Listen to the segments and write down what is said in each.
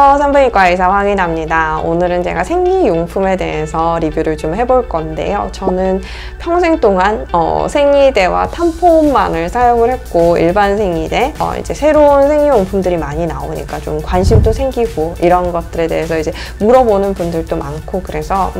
안녕하세요, 산부인과 의사 황인아입니다. 오늘은 제가 생리용품에 대해서 리뷰를 좀 해볼 건데요. 저는 평생 동안 생리대와 탐폰만을 사용을 했고, 일반 생리대, 이제 새로운 생리용품들이 많이 나오니까 좀 관심도 생기고 이런 것들에 대해서 이제 물어보는 분들도 많고, 그래서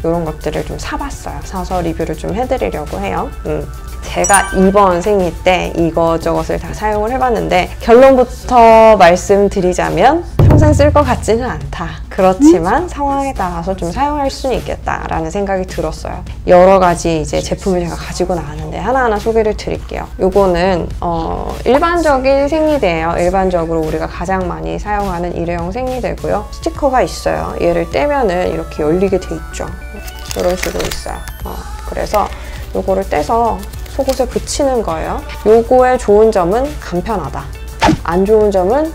이런 것들을 좀 사봤어요. 사서 리뷰를 좀 해드리려고 해요. 제가 이번 생리 때 이것저것을 다 사용을 해봤는데, 결론부터 말씀드리자면 평생 쓸 것 같지는 않다. 그렇지만 상황에 따라서 좀 사용할 수는 있겠다라는 생각이 들었어요. 여러 가지 이제 제품을 제가 가지고 나왔는데 하나하나 소개를 드릴게요. 요거는 일반적인 생리대예요. 일반적으로 우리가 가장 많이 사용하는 일회용 생리대고요. 스티커가 있어요. 얘를 떼면은 이렇게 열리게 돼 있죠. 이런 식으로 있어요. 그래서 요거를 떼서 속옷에 붙이는 거예요. 요거의 좋은 점은 간편하다. 안 좋은 점은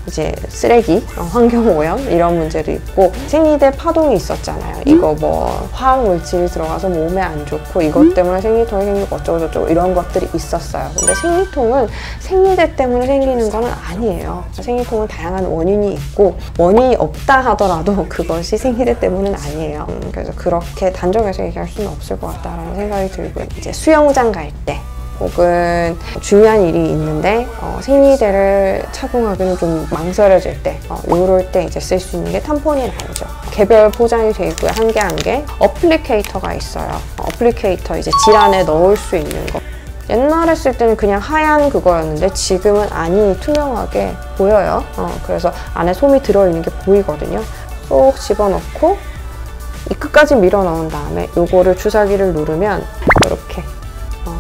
이제 쓰레기, 환경오염 이런 문제도 있고, 생리대 파동이 있었잖아요. 이거 뭐 화학물질이 들어가서 몸에 안 좋고 이것 때문에 생리통이 생기고 어쩌고저쩌고 이런 것들이 있었어요. 근데 생리통은 생리대 때문에 생기는 건 아니에요. 생리통은 다양한 원인이 있고, 원인이 없다 하더라도 그것이 생리대 때문은 아니에요. 그래서 그렇게 단정해서 얘기할 수는 없을 것 같다라는 생각이 들고요. 이제 수영장 갈 때 혹은 중요한 일이 있는데 생리대를 착용하기는 좀 망설여질 때, 이럴 때 이제 쓸 수 있는 게 탐폰이 나오죠. 개별 포장이 되어 있고요. 한 개 한 개. 어플리케이터가 있어요. 어플리케이터 이제 질 안에 넣을 수 있는 거. 옛날에 쓸 때는 그냥 하얀 그거였는데 지금은 안이 투명하게 보여요. 그래서 안에 솜이 들어있는 게 보이거든요. 쏙 집어넣고 이 끝까지 밀어 넣은 다음에 요거를 주사기를 누르면 이렇게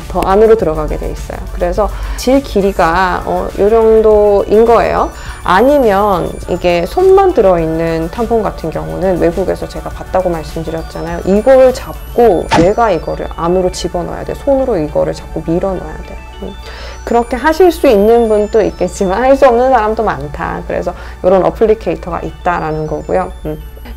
더 안으로 들어가게 돼 있어요. 그래서 질 길이가 요 정도인 거예요. 아니면 이게 솜만 들어있는 탐폰 같은 경우는 외국에서 제가 봤다고 말씀드렸잖아요. 이걸 잡고 내가 이거를 안으로 집어넣어야 돼. 손으로 이거를 자꾸 밀어 넣어야 돼. 그렇게 하실 수 있는 분도 있겠지만 할 수 없는 사람도 많다. 그래서 이런 어플리케이터가 있다라는 거고요.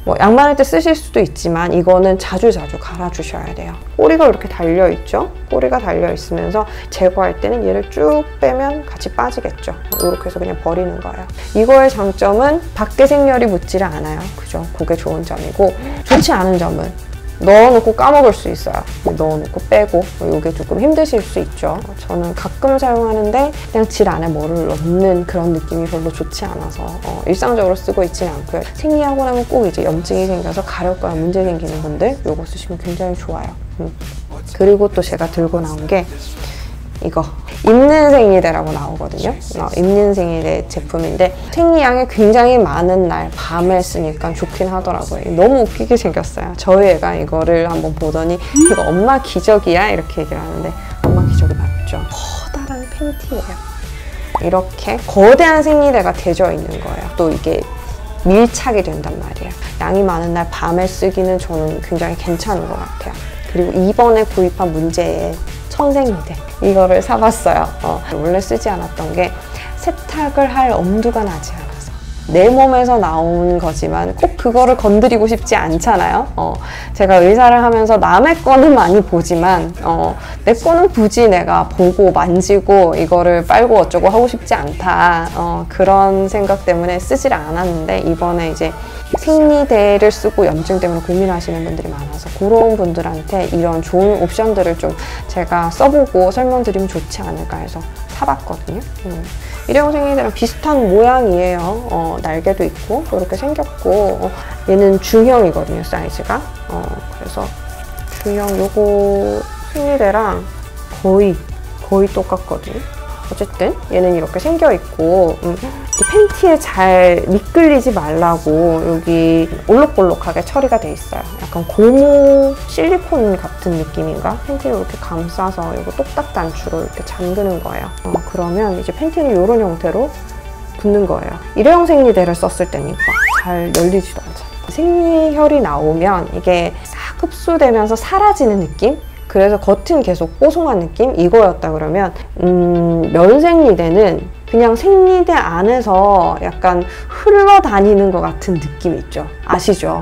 뭐 양말할 때 쓰실 수도 있지만 이거는 자주자주 갈아주셔야 돼요. 꼬리가 이렇게 달려있죠? 꼬리가 달려있으면서 제거할 때는 얘를 쭉 빼면 같이 빠지겠죠. 이렇게 해서 그냥 버리는 거예요. 이거의 장점은 밖에 생열이 묻지를 않아요. 그죠? 그게 좋은 점이고, 좋지 않은 점은 넣어놓고 까먹을 수 있어요. 넣어놓고 빼고 이게 조금 힘드실 수 있죠. 저는 가끔 사용하는데 그냥 질 안에 뭐를 넣는 그런 느낌이 별로 좋지 않아서 일상적으로 쓰고 있지는 않고요. 생리하고 나면 꼭 이제 염증이 생겨서 가렵거나 문제 생기는 분들 이거 쓰시면 굉장히 좋아요. 그리고 또 제가 들고 나온 게 이거 입는 생리대라고 나오거든요. 입는 생리대 제품인데 생리량이 굉장히 많은 날 밤에 쓰니까 좋긴 하더라고요. 너무 웃기게 생겼어요. 저희 애가 이거를 한번 보더니 이거 엄마 기저귀야? 이렇게 얘기를 하는데 엄마 기저귀 맞죠? 커다란 팬티예요. 이렇게 거대한 생리대가 대져 있는 거예요. 또 이게 밀착이 된단 말이에요. 양이 많은 날 밤에 쓰기는 저는 굉장히 괜찮은 것 같아요. 그리고 이번에 구입한 문제의 천생리대 이거를 사봤어요. 원래 쓰지 않았던 게 세탁을 할 엄두가 나지 않아서, 내 몸에서 나온 거지만 꼭 그거를 건드리고 싶지 않잖아요. 제가 의사를 하면서 남의 거는 많이 보지만 내 거는 굳이 내가 보고 만지고 이거를 빨고 어쩌고 하고 싶지 않다. 그런 생각 때문에 쓰질 않았는데, 이번에 이제 생리대를 쓰고 염증 때문에 고민하시는 분들이 많아서 그런 분들한테 이런 좋은 옵션들을 좀 제가 써보고 설명드리면 좋지 않을까 해서 사봤거든요. 일회용 생리대랑 비슷한 모양이에요. 날개도 있고 이렇게 생겼고, 얘는 중형이거든요, 사이즈가. 그래서 중형 요거 생리대랑 거의 똑같거든요. 어쨌든 얘는 이렇게 생겨있고, 팬티에 잘 미끌리지 말라고 여기 올록볼록하게 처리가 돼 있어요. 약간 고무 실리콘 같은 느낌인가? 팬티를 이렇게 감싸서 이거 똑딱 단추로 이렇게 잠그는 거예요. 그러면 이제 팬티는 이런 형태로 붙는 거예요. 일회용 생리대를 썼을 때는 잘 열리지도 않잖아요. 생리혈이 나오면 이게 싹 흡수되면서 사라지는 느낌? 그래서 겉은 계속 뽀송한 느낌? 이거였다 그러면 면생리대는 그냥 생리대 안에서 약간 흘러다니는 것 같은 느낌이 있죠. 아시죠?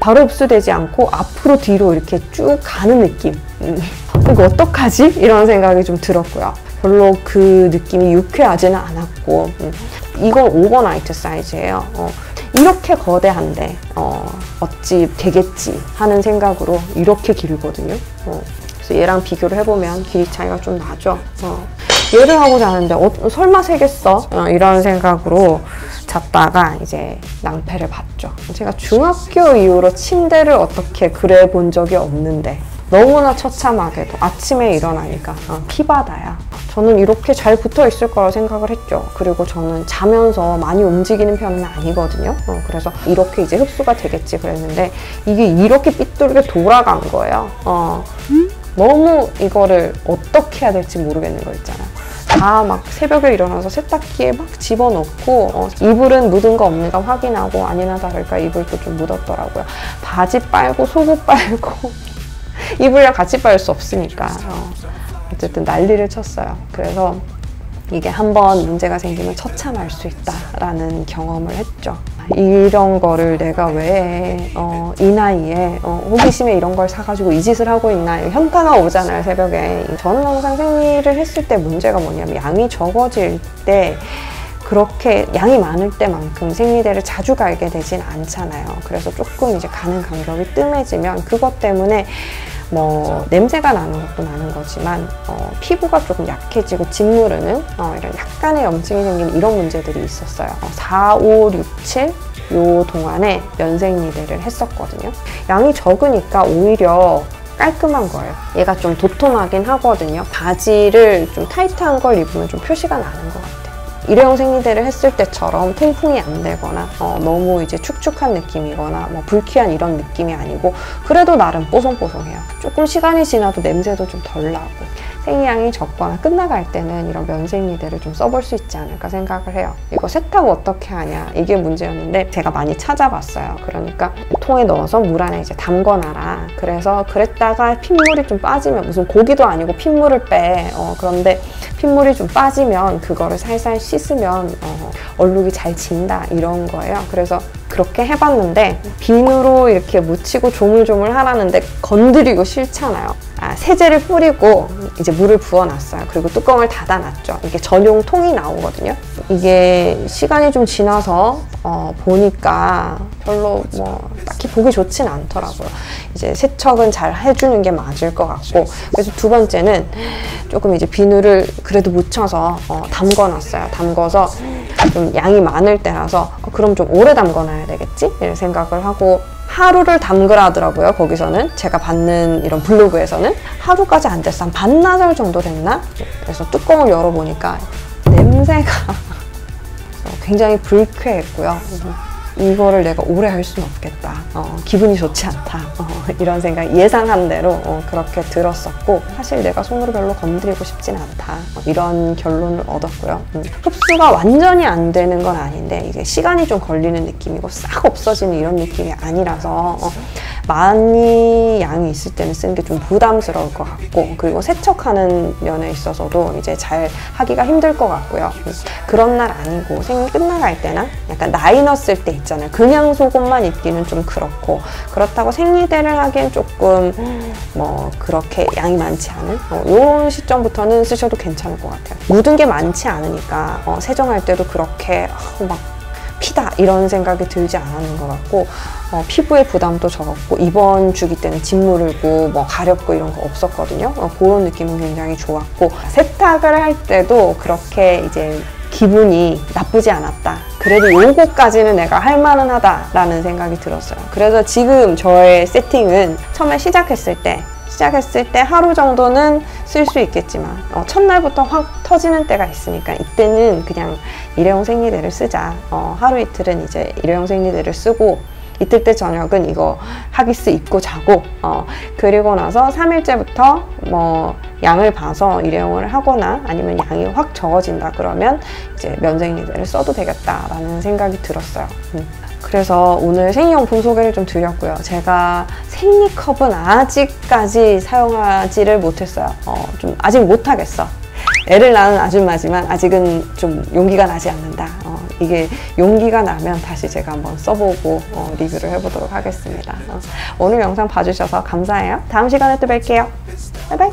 바로 흡수되지 않고 앞으로 뒤로 이렇게 쭉 가는 느낌. 이거 어떡하지? 이런 생각이 좀 들었고요. 별로 그 느낌이 유쾌하지는 않았고, 이건 오버나이트 사이즈예요. 이렇게 거대한데 어찌 되겠지 하는 생각으로 이렇게 길거든요. 그래서 얘랑 비교를 해보면 길이 차이가 좀 나죠. 얘를 하고 자는데 설마 새겠어? 이런 생각으로 잤다가 이제 낭패를 봤죠. 제가 중학교 이후로 침대를 어떻게 그래 본 적이 없는데 너무나 처참하게도 아침에 일어나니까 피바다야. 저는 이렇게 잘 붙어 있을 거라고 생각을 했죠. 그리고 저는 자면서 많이 움직이는 편은 아니거든요. 그래서 이렇게 이제 흡수가 되겠지 그랬는데 이게 이렇게 삐뚤게 돌아간 거예요. 너무 이거를 어떻게 해야 될지 모르겠는 거 있잖아요. 다 막 새벽에 일어나서 세탁기에 막 집어넣고 이불은 묻은 거 없는가 확인하고 아니나 다를까 이불도 좀 묻었더라고요. 바지 빨고 속옷 빨고 이불이랑 같이 빨 수 없으니까 어쨌든 난리를 쳤어요. 그래서 이게 한번 문제가 생기면 처참할 수 있다라는 경험을 했죠. 이런 거를 내가 왜 이 나이에 호기심에 이런 걸 사가지고 이 짓을 하고 있나. 현타가 오잖아요, 새벽에. 저는 항상 생리를 했을 때 문제가 뭐냐면 양이 적어질 때 그렇게 양이 많을 때만큼 생리대를 자주 갈게 되진 않잖아요. 그래서 조금 이제 가는 간격이 뜸해지면 그것 때문에 뭐 냄새가 나는 것도 나는 거지만 피부가 조금 약해지고 짓무르는 이런 약간의 염증이 생기는 이런 문제들이 있었어요. 4, 5, 6, 7 요 동안에 면생리대를 했었거든요. 양이 적으니까 오히려 깔끔한 거예요. 얘가 좀 도톰하긴 하거든요. 바지를 좀 타이트한 걸 입으면 좀 표시가 나는 것 같아요. 일회용 생리대를 했을 때처럼 통풍이 안 되거나 너무 이제 축축한 느낌이거나 뭐 불쾌한 이런 느낌이 아니고 그래도 나름 뽀송뽀송해요. 조금 시간이 지나도 냄새도 좀 덜 나고 생리양이 적거나 끝나갈 때는 이런 면생리대를 좀 써볼 수 있지 않을까 생각을 해요. 이거 세탁 어떻게 하냐 이게 문제였는데 제가 많이 찾아봤어요. 그러니까 통에 넣어서 물 안에 이제 담궈놔라. 그래서 그랬다가 핏물이 좀 빠지면 무슨 고기도 아니고 핏물을 빼. 그런데 핏물이 좀 빠지면 그거를 살살 씻으면 얼룩이 잘 진다 이런 거예요. 그래서 그렇게 해봤는데 비누로 이렇게 묻히고 조물조물 하라는데 건드리고 싫잖아요. 세제를 뿌리고 이제 물을 부어놨어요. 그리고 뚜껑을 닫아놨죠. 이게 전용 통이 나오거든요. 이게 시간이 좀 지나서 보니까 별로 뭐 딱히 보기 좋진 않더라고요. 이제 세척은 잘 해주는 게 맞을 것 같고 그래서 두 번째는 조금 이제 비누를 그래도 묻혀서 담궈놨어요. 담궈서 좀 양이 많을 때라서 그럼 좀 오래 담궈놔야 되겠지? 이런 생각을 하고 하루를 담그라 하더라고요. 거기서는 제가 받는 이런 블로그에서는 하루까지 안 됐어. 한 반나절 정도 됐나? 그래서 뚜껑을 열어보니까 냄새가 굉장히 불쾌했고요. 이거를 내가 오래 할 수는 없겠다. 기분이 좋지 않다. 이런 생각 예상한 대로 그렇게 들었었고 사실 내가 손으로 별로 건드리고 싶진 않다. 이런 결론을 얻었고요. 흡수가 완전히 안 되는 건 아닌데 이게 시간이 좀 걸리는 느낌이고 싹 없어지는 이런 느낌이 아니라서 많이 양이 있을 때는 쓰는 게 좀 부담스러울 것 같고 그리고 세척하는 면에 있어서도 이제 잘 하기가 힘들 것 같고요. 그런 날 아니고 생리 끝나갈 때나 약간 나이 넣었을 때 있잖아요. 그냥 속옷만 입기는 좀 그렇고 그렇다고 생리대를 하기엔 조금 뭐 그렇게 양이 많지 않은 이런 시점부터는 쓰셔도 괜찮을 것 같아요. 묻은 게 많지 않으니까 세정할 때도 그렇게 막 피다 이런 생각이 들지 않았는 것 같고 피부의 부담도 적었고 이번 주기 때는 짓무르고 뭐 가렵고 이런 거 없었거든요. 그런 느낌은 굉장히 좋았고 세탁을 할 때도 그렇게 이제 기분이 나쁘지 않았다. 그래도 요거까지는 내가 할 만은 하다라는 생각이 들었어요. 그래서 지금 저의 세팅은 처음에 시작했을 때 하루 정도는 쓸 수 있겠지만 첫날부터 확 터지는 때가 있으니까 이때는 그냥 일회용 생리대를 쓰자. 하루 이틀은 이제 일회용 생리대를 쓰고 이틀 때 저녁은 이거 하기스 입고 자고 그리고 나서 3일째부터 뭐 양을 봐서 일회용을 하거나 아니면 양이 확 적어진다 그러면 이제 면생리대를 써도 되겠다라는 생각이 들었어요. 그래서 오늘 생리용품 소개를 좀 드렸고요. 제가 생리컵은 아직까지 사용하지를 못했어요. 좀 아직 못하겠어. 애를 낳은 아줌마지만 아직은 좀 용기가 나지 않는다. 이게 용기가 나면 다시 제가 한번 써보고 리뷰를 해보도록 하겠습니다. 오늘 영상 봐주셔서 감사해요. 다음 시간에 또 뵐게요. 바이바이.